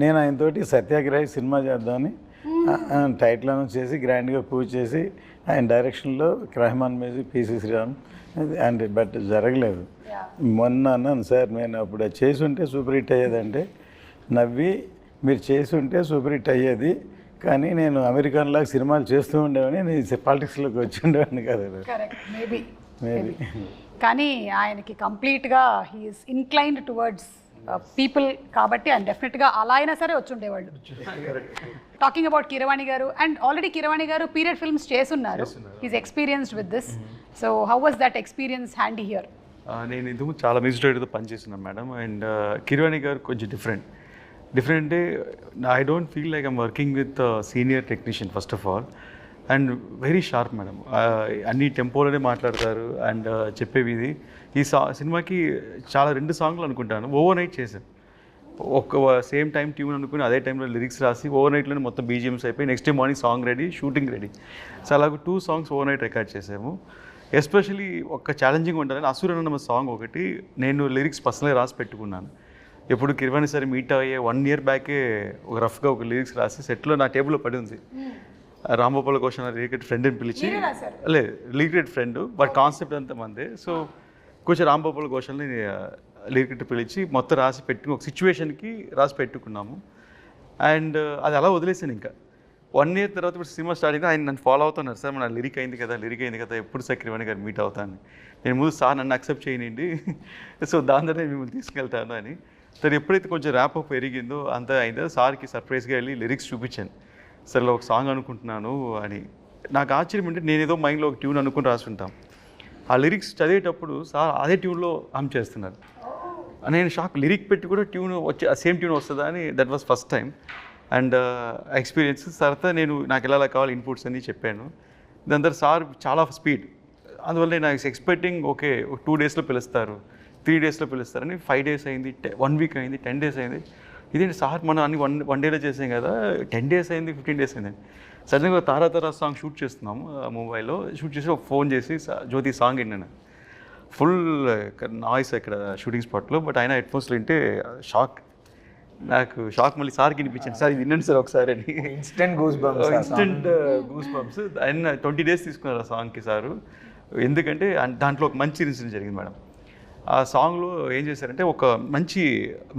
నేను ఆయనతోటి Satyagrahi cinema చేద్దామని టైటిల్ అనౌన్స్ చేసి గ్రాండ్గా పూజ చేసి ఆయన డైరెక్షన్లో Rahman music, PC Sriram and but జరగలేదు. మొన్న అన్నాను, సార్ నేను అప్పుడు అది చేసి ఉంటే సూపర్ హిట్ అయ్యేదంటే నవ్వి, మీరు చేసి ఉంటే సూపర్ హిట్ అయ్యేది, కానీ నేను అమెరికన్లాగా సినిమాలు చేస్తూ ఉండేవాడిని, నేను పాలిటిక్స్లోకి వచ్చి ఉండేవాడిని కదా. Correct, maybe. మేబీ. కానీ ఆయనకి కంప్లీట్గా హీఈస్ ఇన్క్లైన్డ్ టువర్డ్స్ పీపుల్ కాబట్టి ఆయన డెఫినెట్గా అలా అయినా సరే వచ్చి ఉండేవాళ్ళు. టాకింగ్ అబౌట్ కీరవాణి గారు, అండ్ ఆల్రెడీ కీరవాణి గారు పీరియడ్ ఫిల్మ్స్ చేస్తున్నారు. He's experienced with this. So how was that experience handy here? నేను ఇందుకు చాలా మ్యూజిక్ డైరెక్టర్తో పనిచేస్తున్నాను మేడం. అండ్ కిరవాణి గారు కొంచెం డిఫరెంట్ అంటే I don't feel like I'm working with senior technician first of all. And very sharp madam, అన్ని టెంపోలోనే మాట్లాడతారు. And చెప్పేవి ఇది ఈ సినిమాకి చాలా 2 సాంగ్లు అనుకుంటాను ఓవర్ నైట్ చేశాను. ఒక సేమ్ టైం ట్యూన్ అనుకుని అదే టైంలో లిరిక్స్ రాసి ఓవర్ నైట్లోనే మొత్తం బీజిఎమ్స్ అయిపోయి next day morning song ready, shooting ready. So అలాగ 2 songs ఓవర్ నైట్ రికార్డ్ చేసాము. ఎస్పెషలీ ఒక ఛాలెంజింగ్ ఉంటుందని అసురన్న సాంగ్ ఒకటి నేను లిరిక్స్ పర్సనల్గా రాసి పెట్టుకున్నాను. ఎప్పుడు కిరవాణి సరే మీట్ అయ్యే 1 year బ్యాకే ఒక రఫ్గా ఒక లిరిక్స్ రాసి సెట్లో నా టేబుల్లో పడి ఉంది. రాంగోపాల్ ఘోష్ అన్న లీక్రెడ్ ఫ్రెండ్ అని పిలిచి, లేదు లీక్రెడ్ ఫ్రెండ్ బట్ కాన్సెప్ట్ అంతా మందే. సో కొంచెం రాంగోపాల్ ఘోష్ని లీక్రెడ్ పిలిచి మొత్తం రాసి పెట్టుకుని ఒక సిచ్యువేషన్కి రాసి పెట్టుకున్నాము. అండ్ అది అలా వదిలేసాను. ఇంకా 1 year తర్వాత ఇప్పుడు సినిమా స్టార్ట్ అయితే ఆయన నన్ను ఫాలో అవుతున్నారు, సార్ మన లిరిక్ అయింది కదా ఎప్పుడు సార్ కిరవాణి గారు మీట్ అవుతాను. నేను ముందు సార్ నన్ను అక్సెప్ట్ చేయనండి, సో దాని ద్వారా మిమ్మల్ని తీసుకెళ్తాను అని. సరే ఎప్పుడైతే కొంచెం ర్యాప్ అప్ పెరిగిందో అంతా అయిందో సార్కి సర్ప్రైజ్గా వెళ్ళి లిరిక్స్ చూపించాను. సరే ఒక సాంగ్ అనుకుంటున్నాను అని. నాకు ఆశ్చర్యం అంటే నేను ఏదో మైండ్లో ఒక ట్యూన్ అనుకుని రాసుంటాం, ఆ లిరిక్స్ చదివేటప్పుడు సార్ అదే ట్యూన్లో హమ్ చేస్తున్నారు. నేను షాక్, లిరిక్ పెట్టి కూడా ట్యూన్ వచ్చి సేమ్ ట్యూన్ వస్తుందా అని. That was first time. And experience తర్వాత నేను నాకు ఎలా కావాలి ఇన్పుట్స్ అని చెప్పాను. దాని తర్వాత సార్ చాలా స్పీడ్, అందువల్ల నేను ఎక్స్పెక్టింగ్ ఓకే 2 డేస్లో పిలుస్తారు, 3 డేస్లో పిలుస్తారని 5 డేస్ అయింది, 1 వీక్ అయింది, 10 డేస్ అయింది. ఇదేంటి సార్ మనం అన్ని వన్ డేలో చేసాం కదా, 10 డేస్ అయింది, 15 డేస్ అయింది. సడన్గా తారా సాంగ్ షూట్ చేస్తున్నాము ముంబైలో. షూట్ చేసి ఒక ఫోన్ చేసి జ్యోతి సాంగ్ విన్నాను. ఫుల్ నాయిస్ ఇక్కడ షూటింగ్ స్పాట్లో, బట్ ఆయన హెడ్ఫోన్స్లో వింటే నాకు షాక్. మళ్ళీ సార్కి వినిపించాను, సార్ ఇది వినండి సార్ ఒకసారి అని. Instant goose bumps. ఆయన 20 డేస్ తీసుకున్నారు ఆ సాంగ్కి సారు. ఎందుకంటే దాంట్లో ఒక మంచి ఇన్సిడెంట్ జరిగింది మేడం. ఆ సాంగ్లో ఏం చేశారంటే ఒక మంచి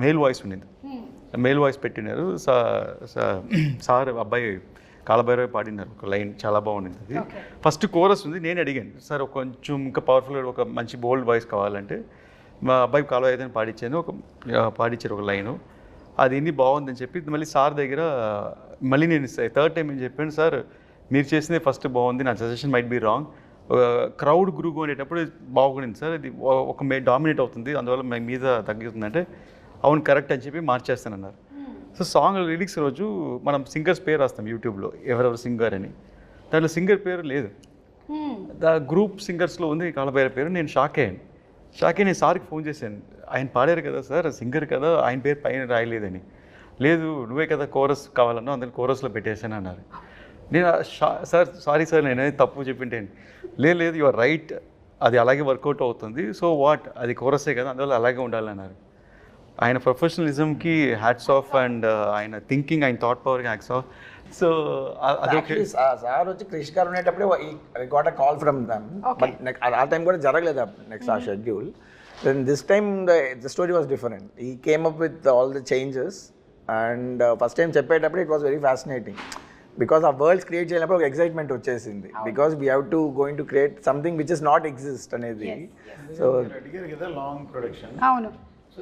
మేల్ వాయిస్ ఉండింది, మేల్ వాయిస్ పెట్టినారు. సార్ అబ్బాయి కాలభైరవి పాడినారు ఒక లైన్, చాలా బాగుండింది అది. ఫస్ట్ కోరస్ ఉంది, నేను అడిగాను సార్ కొంచెం ఇంకా పవర్ఫుల్గా ఒక మంచి బోల్డ్ వాయిస్ కావాలంటే మా అబ్బాయి కాలభైరవి పాడించారు ఒక లైను. అది ఇన్ని బాగుందని చెప్పి మళ్ళీ సార్ దగ్గర మళ్ళీ నేను 3rd టైం ఏం చెప్పాను, సార్ మీరు చేసిందే ఫస్ట్ బాగుంది, నా suggestion might be wrong, crowd group అనేటప్పుడు బాగుండింది సార్, ఇది ఒక డామినేట్ అవుతుంది, అందువల్ల మీద తగ్గుతుంది అంటే అవును కరెక్ట్ అని చెప్పి మార్చేస్తానన్నారు. సో సాంగ్ లిరిక్స్ రోజు మనం సింగర్స్ పేరు రాస్తాం యూట్యూబ్లో, ఎవరెవరు సింగర్ అని. దాంట్లో సింగర్ పేరు లేదు, గ్రూప్ సింగర్స్లో ఉంది కాలభైరవి పేరు. నేను షాక్ అయ్యాను. నేను సార్కి ఫోన్ చేశాను, ఆయన పాడారు కదా సార్, సింగర్ కదా, ఆయన పేరు పైన రాయలేదని. లేదు నువ్వే కదా కోరస్ కావాలన్నా, అందుకని కోరస్లో పెట్టేశాను అన్నారు. నేను సారీ సార్ నేనే తప్పు చెప్పింటే, లేదు యువర్ రైట్, అది అలాగే వర్కౌట్ అవుతుంది, సో వాట్ అది కోరసే కదా, అందువల్ల అలాగే ఉండాలన్నారు. ఆయన ప్రొఫెషనలిజంకి హ్యాట్స్ ఆఫ్, అండ్ ఆయన థింకింగ్, ఆయన థాట్ పవర్కి హ్యాట్స్ ఆఫ్. సో అదొక సార్ వచ్చి క్రిష్ గారు ఉండేటప్పుడే got a call from them, but ఆ టైం కూడా జరగలేదు నెక్స్ట్ ఆ schedule. Then this time the story was different. ఈ came up with all the changes, and first time చెప్పేటప్పుడు it was very fascinating, because ఆ వరల్డ్స్ క్రియేట్ చేసినప్పుడు ఒక excitement వచ్చేసింది, because we have to going to create something which is not exist అనేది. So అడిగారు కదా long production. అవును, so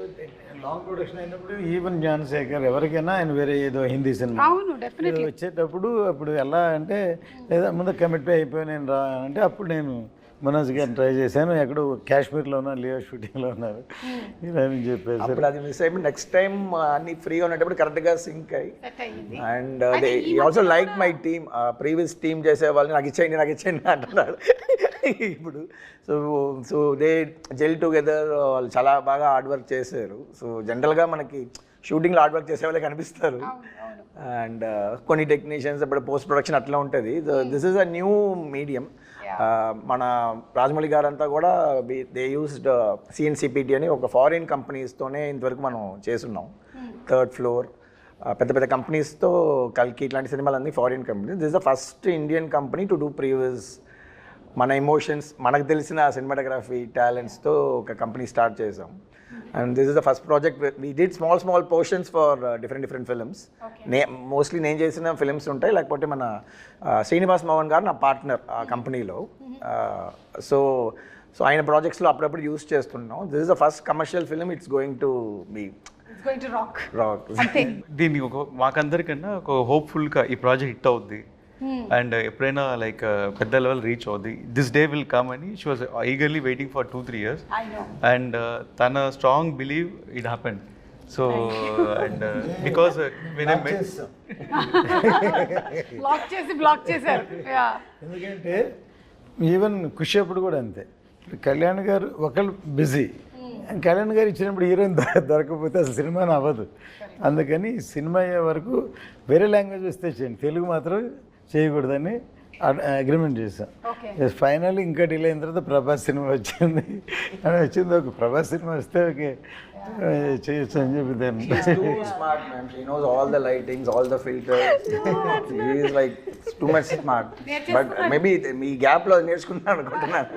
long production అయినప్పుడు ఈవెన్ జ్ఞానశేఖర్ ఎవరికైనా ఆయన వేరే ఏదో హిందీ సినిమా అవును, డెఫినెట్లీ వచ్చేటప్పుడు అప్పుడు ఎలా అంటే లేదా ముందు కమిట్ అయిపోయి నేను రా అంటే అప్పుడు నేను మనోజ్ గారిని ట్రై చేశాను, ఎక్కడో కాశ్మీర్లో ఉన్నారు, లియో షూటింగ్లో ఉన్నారు ఇలా అని చెప్పేసి. అప్పుడు అది మిస్ అయిపోయి నెక్స్ట్ టైం అన్ని ఫ్రీగా ఉన్నప్పుడు కరెక్ట్గా సింక్ అయ్యి, and they also like my team, previous team చేసే వాళ్ళని నాకు ఇచ్చేయండి అంటున్నారు ఇప్పుడు. సో దే జెల్ టుగెదర్, వాళ్ళు చాలా బాగా హార్డ్ వర్క్ చేశారు. సో జనరల్గా మనకి షూటింగ్లో హార్డ్ వర్క్ చేసే వాళ్ళే కనిపిస్తారు, అండ్ కొన్ని టెక్నీషియన్స్ ఇప్పుడు పోస్ట్ ప్రొడక్షన్ అట్లా ఉంటుంది. This is a new medium. మన రాజమౌళి గారంతా కూడా దే యూస్డ్ CNCPT అని ఒక ఫారిన్ కంపెనీస్తోనే ఇంతవరకు మనం చేస్తున్నాం. 3rd ఫ్లోర్ పెద్ద పెద్ద కంపెనీస్తో కల్కి ఇట్లాంటి సినిమాలన్నీ foreign companies. This is the first Indian company to do previous మన ఎమోషన్స్, మనకు తెలిసిన సినిమాటోగ్రఫీ టాలెంట్స్తో ఒక కంపెనీ స్టార్ట్ చేసాం. And this is the first project. We did small portions for different films. Mostly నేను చేసిన ఫిల్మ్స్ ఉంటాయి, లేకపోతే మన శ్రీనివాస్ మోహన్ గారు నా పార్ట్నర్ ఆ కంపెనీలో. సో ఆయన ప్రాజెక్ట్స్లో అప్పుడప్పుడు యూస్ చేస్తున్నాం. This is the first commercial film, it's going to be rock. దీన్ని మాకందరికన్నా ఒక హోప్ఫుల్గా ఈ ప్రాజెక్ట్ హిట్ అవుద్ది, అండ్ ఎప్పుడైనా లైక్ పెద్ద లెవెల్ రీచ్ అవుద్ది, దిస్ డే విల్ కమ్ అని she was eagerly waiting for 2-3 years, and తన strong believe it happened. So and because block చేశారు. ఎందుకంటే ఈవెన్ ఖుషి అప్పుడు కూడా అంతే, కళ్యాణ్ గారు ఒకళ్ళు బిజీ, కళ్యాణ్ గారు ఇచ్చినప్పుడు హీరోయిన్ దొరకకపోతే అసలు సినిమాని అవ్వదు. అందుకని సినిమా అయ్యే వరకు వేరే లాంగ్వేజ్ వస్తే చేయండి, తెలుగు మాత్రం చేయకూడదని అగ్రిమెంట్ చేశాం. ఫైనల్ ఇంకా డిలే అయిన తర్వాత ప్రభాస్ సినిమా వచ్చింది. ఒక ప్రభాస్ సినిమా వస్తే ఓకే చేయొచ్చు అని చెప్పి దాన్ని. She's too smart, ma'am. She knows all the lightings, all the filters. She is like too much smart. But maybe me gap lo నేర్చుకున్నాను అనుకుంటున్నాను.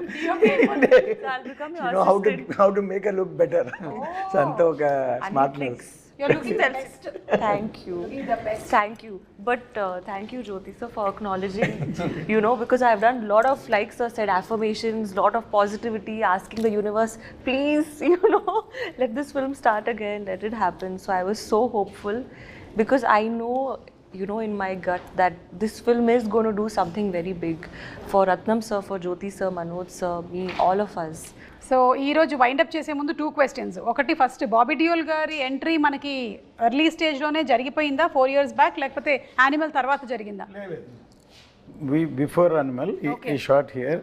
You know how to make her look better. So అంత ఒక smartness. You're looking the best. Thank you. Thank you. But thank you, Jyoti sir, for acknowledging, because I've done a lot of, like sir said, affirmations, lot of positivity, asking the universe, please, let this film start again, let it happen. So I was so hopeful, because I know, in my gut that this film is going to do something very big for Ratnam sir, for Jyoti sir, Manoj sir, me, all of us. So ఈరోజు wind up చేసే ముందు 2 questions. ఒకటి, first Bobby Deol గారి entry మనకి early స్టేజ్లోనే జరిగిపోయిందా 4 years back, లేకపోతే animal తర్వాత జరిగిందా? బిఫోర్ అనిమల్ ఈ షార్ట్ హియర్,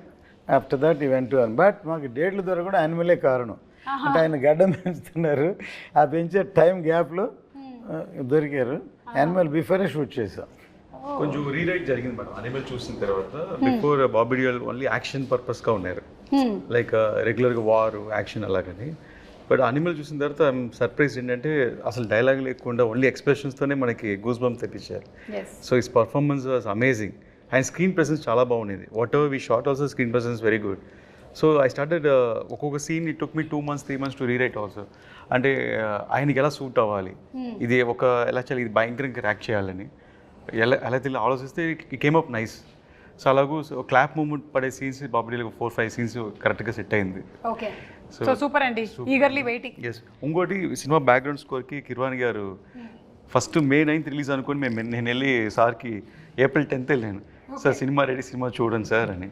ఆఫ్టర్ దట్ ఈ వెంట్ టు బట్ మాకు డేట్ల ద్వారా కూడా యానిమలే కారణం. అంటే ఆయన గడ్డం పెంచుతున్నారు, ఆ పెంచే టైం గ్యాప్లో దొరికారు. యానిమల్ బిఫోరే షూట్ చేసాం. కొంచెం రీరైట్ జరిగింది మేడం అనిమల్ చూసిన తర్వాత. Before Bobby Deol only action పర్పస్గా ఉన్నారు, లైక్ రెగ్యులర్గా వార్ యాక్షన్ అలాగని. బట్ అనిమల్ చూసిన తర్వాత ఐఎమ్ సర్ప్రైజ్ ఏంటంటే అసలు డైలాగ్ లేకుండా ఓన్లీ ఎక్స్ప్రెషన్స్తోనే మనకి గూస్ బంప్ తెప్పించారు. So his performance was amazing and screen presence చాలా బాగుండేది. Whatever we shot also screen presence very good. So I started ఒక్కొక్క scene it took me 2 months 3 months to rewrite also. అంటే ఆయనకి ఎలా suit అవ్వాలి, ఇది ఒక ఎలా చేయాలి, ఇది భయంకరంగా ర్యాక్ చేయాలని ఎలా తెలియ ఆలోచిస్తే it came up nice. So అలాగూ క్లాప్ మూమెంట్ పడే సీన్స్ బాబీ 4-5 scenes కరెక్ట్గా సెట్ అయింది. ఓకే, సో సూపర్ అండి, ఈగర్లీ వెయిటింగ్. ఎస్, ఇంకోటి సినిమా బ్యాక్గ్రౌండ్ స్కోర్కి కిర్వాణి గారు ఫస్ట్ May 9th రిలీజ్ అనుకుని నేను వెళ్ళి సార్కి April 10th వెళ్ళాను. సార్ సినిమా రెడీ, సినిమా చూడండి సార్ అని.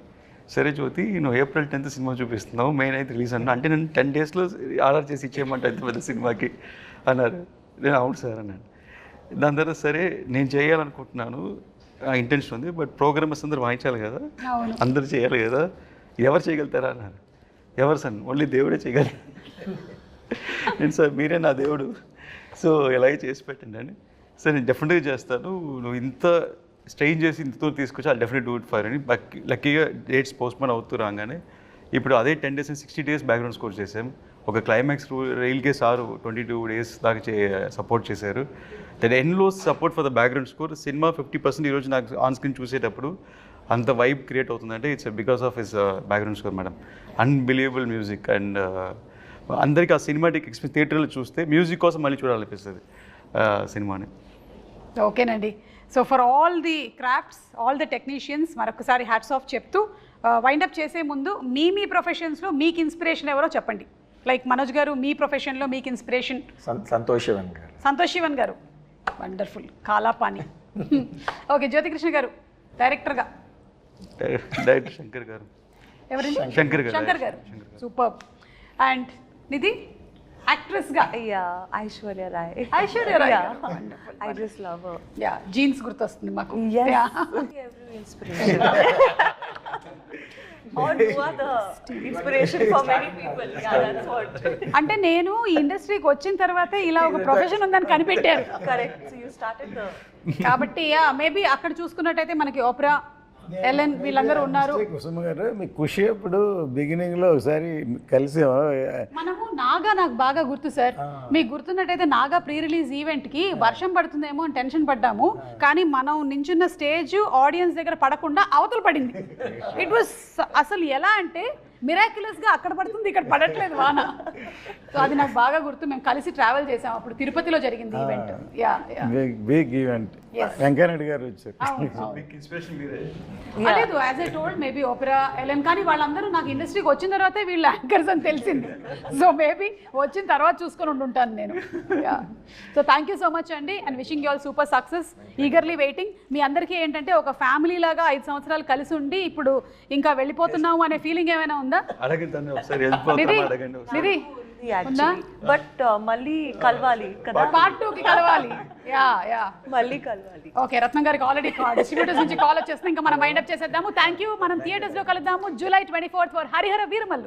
సరే జ్యోతి, నువ్వు April 10th సినిమా చూపిస్తున్నావు, May 9th రిలీజ్ అన్నా, అంటే నేను 10 daysలో ఆర్డర్ చేసి ఇచ్చేయమంటే అంత పెద్ద సినిమాకి అన్నారు. నేను అవును సార్ అన్నాను. దాని తర్వాత సరే నేను చేయాలనుకుంటున్నాను, ఇంటెన్షన్ ఉంది, బట్ ప్రోగ్రామర్స్ అందరూ వాయించాలి కదా, అందరూ చేయాలి కదా, ఎవరు చేయగలుగుతారా అన్నారు. ఎవరు సార్, ఓన్లీ దేవుడే చేయగలరు. నేను సార్ మీరే నా దేవుడు, సో ఎలాగే చేసి పెట్టండి అని. సార్ నేను డెఫినెట్గా చేస్తాను, నువ్వు ఇంత స్ట్రెయిన్ చేసి ఇంతతో తీసుకొచ్చి I definite do it for అని. లక్కీగా డేట్స్ పోస్ట్పోన్ అవుతూ రాగానే ఇప్పుడు అదే 10 days and 60 days background score చేసాం. ఒక క్లైమాక్స్ రైల్కే సార్ 22 days దాకా సపోర్ట్ చేశారు. That endless support for the background score. Cinema 50% ఈరోజు నాకు ఆన్ స్క్రీన్ చూసేటప్పుడు అంత వైబ్ క్రియేట్ అవుతుందంటే it's because of his background score madam. Unbelievable music and అందరికీ ఆ సినిమాటిక్ ఎక్స్పీరియన్స్ థియేటర్లో చూస్తే మ్యూజిక్ కోసం మళ్ళీ చూడాలనిపిస్తుంది సినిమాని. ఓకేనండి, so for all the crafts, all the technicians మరొకసారి హ్యాట్స్ ఆఫ్ చెప్తూ వైండప్ చేసే ముందు మీ ప్రొఫెషన్స్లో మీకు ఇన్స్పిరేషన్ ఎవరో చెప్పండి. లైక్ మనోజ్ గారు, మీ ప్రొఫెషన్లో మీకు ఇన్స్పిరేషన్? సంతోష్ శివన్ గారు. సంతోష్ శివన్ గారు, వండర్ఫుల్, కాలాపాని. ఓకే, జ్యోతికృష్ణ గారు డైరెక్టర్గా? డైరెక్టర్ శంకర్ గారు. ఎవరండి? శంకర్ గారు, సూపర్. అండ్ నిధి యాక్ట్రెస్గా? Aishwarya Rai. Aishwarya Rai, I just love her. Yeah, Jeans గుర్తొస్తుంది మాకు. Every inspiration. Or you are the inspiration for many people. Yeah, that's what. అంటే నేను ఈ ఇండస్ట్రీకి వచ్చిన తర్వాతే ఇలా ఒక ప్రొఫెషన్ ఉందని కనిపెట్టారు. Correct. So you started the. కాబట్టి మేబీ అక్కడ చూసుకున్నట్టయితే మనకి ఓప్రా, ఎలెన్ వీళ్ళందరూ ఉన్నారు. కుసుమ గారు, మీ ఖుషి అప్పుడు బిగినింగ్లో ఒకసారి కలిసాము మనము. నాగా నాకు బాగా గుర్తు సార్, మీకు గుర్తున్నట్టయితే నాగా ప్రీ రిలీజ్ ఈవెంట్కి వర్షం పడుతుందేమో అని టెన్షన్ పడ్డాము, కానీ మనం నించున్న స్టేజ్ ఆడియన్స్ దగ్గర పడకుండా అవతల పడింది. ఇట్ వాస్ అసలు ఎలా అంటే మిరాక్యులస్గా అక్కడ పడుతుంది, ఇక్కడ పడట్లేదు వాన. సో అది నాకు బాగా గుర్తు, మేము కలిసి ట్రావెల్ చేసాం, అప్పుడు తిరుపతిలో జరిగింది ఈవెంట్. Big event. వెంకయ్యనాయుడు గారు వచ్చారు. లేదు, as I told maybe Opera, Ellen, కానీ వాళ్ళందరూ నాకు ఇండస్ట్రీకి వచ్చిన తర్వాతే వీళ్ళు యాంకర్స్ అని తెలిసింది. సో మేబీ వచ్చిన తర్వాత చూసుకొని ఉంటుంటాను నేను. So thank you so much అండి, and wishing you all super success. Eagerly waiting. మీ అందరికీ ఏంటంటే ఒక ఫ్యామిలీ లాగా 5 సంవత్సరాలు కలిసి ఉండి ఇప్పుడు ఇంకా వెళ్ళిపోతున్నాము అనే ఫీలింగ్ ఏమైనా ఉందా? నిధి బట్ మళ్ళీ కలవాలి కదా, పార్ట్ 2కి కలవాలి. మళ్ళీ కలవాలి. ఓకే, రత్నం గారికి ఆల్రెడీ డిస్ట్రిబ్యూటర్స్ నుంచి కాల్ వచ్చేస్తుంది, ఇంకా మనం వైండప్ చేసేద్దాము. Thank you. మనం థియేటర్స్లో కలుద్దాము July 24th for Harihara Veeramallu.